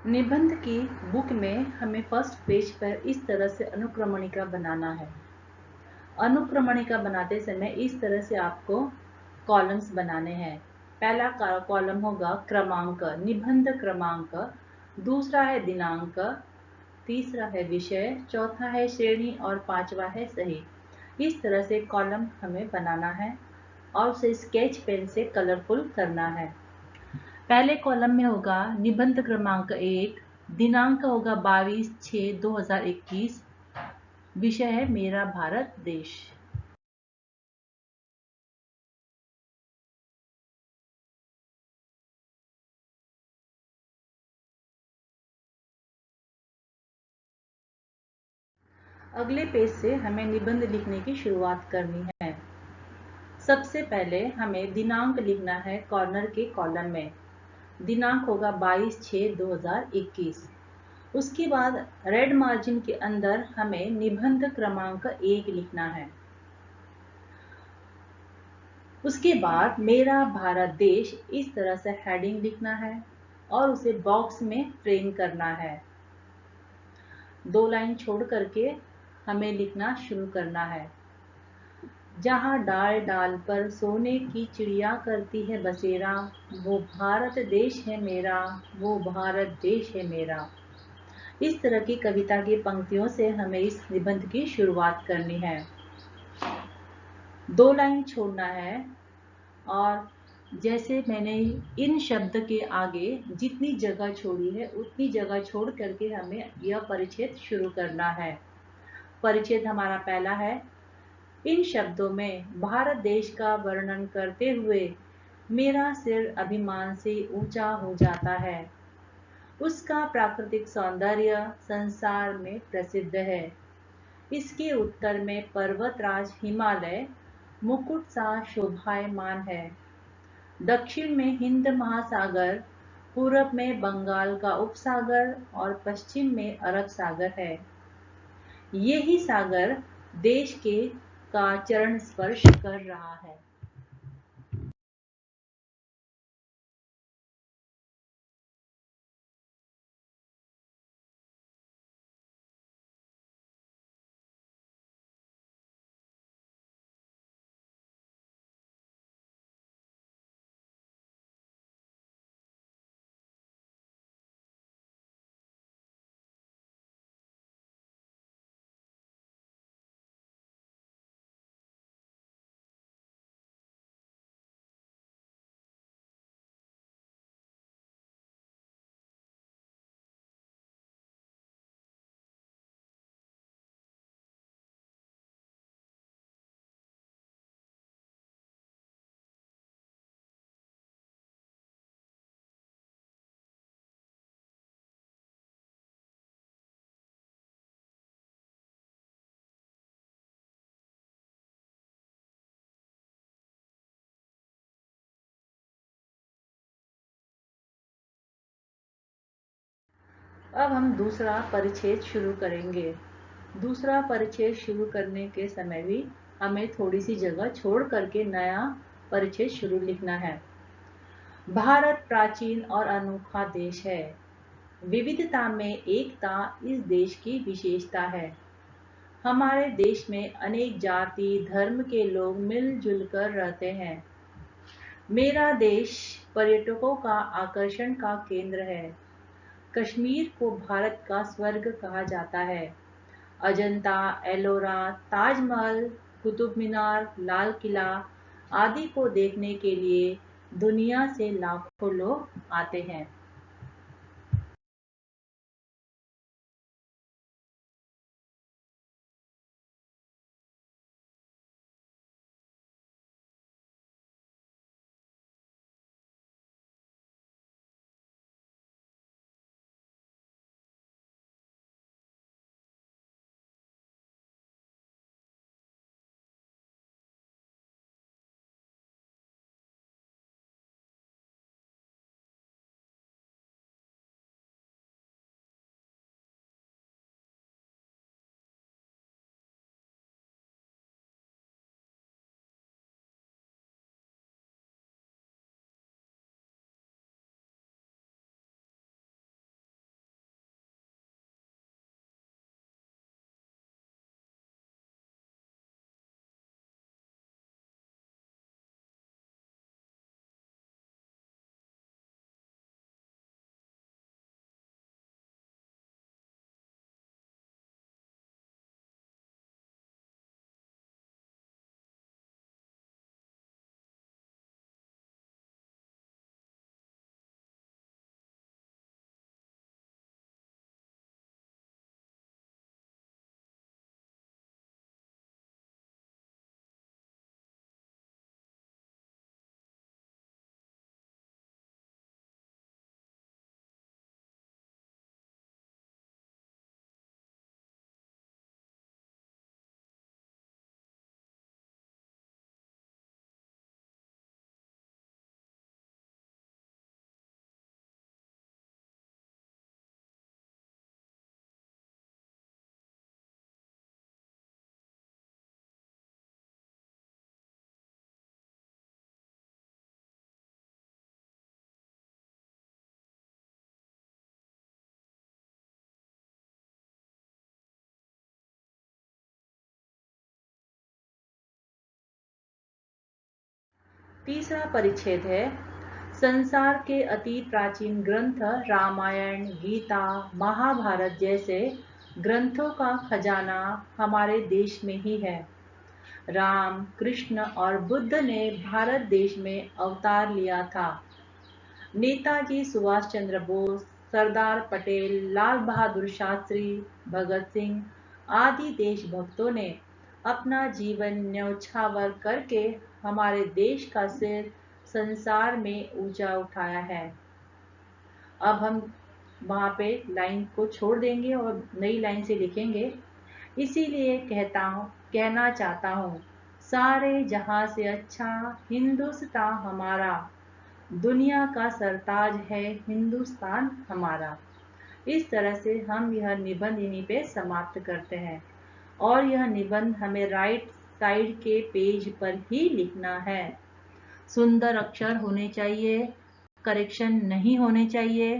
निबंध की बुक में हमें फर्स्ट पेज पर इस तरह से अनुक्रमणिका बनाना है। अनुक्रमणिका बनाते समय इस तरह से आपको कॉलम्स बनाने हैं। पहला कॉलम होगा क्रमांक, निबंध क्रमांक, दूसरा है दिनांक, तीसरा है विषय, चौथा है श्रेणी और पांचवा है सही। इस तरह से कॉलम हमें बनाना है और उसे स्केच पेन से कलरफुल करना है। पहले कॉलम में होगा निबंध क्रमांक 1, दिनांक होगा 22/6/2021, विषय है मेरा भारत देश। अगले पेज से हमें निबंध लिखने की शुरुआत करनी है। सबसे पहले हमें दिनांक लिखना है कॉर्नर के कॉलम में। दिनांक होगा 22/6/2021। उसके बाद रेड मार्जिन के अंदर हमें निबंध क्रमांक 1 लिखना है। उसके बाद मेरा भारत देश इस तरह से हेडिंग लिखना है और उसे बॉक्स में फ्रेम करना है। 2 लाइन छोड़ करके हमें लिखना शुरू करना है। जहाँ डाल डाल पर सोने की चिड़िया करती है बसेरा, वो भारत देश है मेरा, वो भारत देश है मेरा। इस तरह की कविता की पंक्तियों से हमें इस निबंध की शुरुआत करनी है। 2 लाइन छोड़ना है और जैसे मैंने इन शब्द के आगे जितनी जगह छोड़ी है उतनी जगह छोड़ करके हमें यह परिच्छेद शुरू करना है। परिच्छेद हमारा पहला है। इन शब्दों में भारत देश का वर्णन करते हुए मेरा सिर अभिमान से ऊंचा हो जाता है। उसका प्राकृतिक सौंदर्य संसार में प्रसिद्ध है। इसके उत्तर में पर्वतराज हिमालय मुकुट सा शोभायमान है। दक्षिण में हिंद महासागर, पूरब में बंगाल का उपसागर और पश्चिम में अरब सागर है। यही सागर देश के का चरण स्पर्श कर रहा है। अब हम दूसरा परिच्छेद शुरू करेंगे। दूसरा परिच्छेद शुरू करने के समय भी हमें थोड़ी सी जगह छोड़ करके नया परिच्छेद शुरू लिखना है। भारत प्राचीन और अनोखा देश है। विविधता में एकता इस देश की विशेषता है। हमारे देश में अनेक जाति धर्म के लोग मिलजुल कर रहते हैं। मेरा देश पर्यटकों का आकर्षण का केंद्र है। कश्मीर को भारत का स्वर्ग कहा जाता है। अजंता, एलोरा, ताजमहल, कुतुब मीनार, लाल किला आदि को देखने के लिए दुनिया से लाखों लोग आते हैं। तीसरा परिच्छेद है, संसार के अति प्राचीन ग्रंथ रामायण, गीता, महाभारत जैसे ग्रंथों का खजाना हमारे देश में ही है। राम, कृष्ण और बुद्ध ने भारत देश में अवतार लिया था। नेताजी सुभाष चंद्र बोस, सरदार पटेल, लाल बहादुर शास्त्री, भगत सिंह आदि देशभक्तों ने अपना जीवन न्यौछावर करके हमारे देश का सिर संसार में ऊंचा उठाया है। अब हम वहाँ पे लाइन को छोड़ देंगे और नई लाइन से लिखेंगे। इसीलिए कहना चाहता हूँ, सारे जहां से अच्छा हिंदुस्तान हमारा, दुनिया का सरताज है हिंदुस्तान हमारा। इस तरह से हम यह निबंध यहीं पे समाप्त करते हैं और यह निबंध हमें राइट साइड के पेज पर ही लिखना है। सुंदर अक्षर होने चाहिए, करेक्शन नहीं होने चाहिए।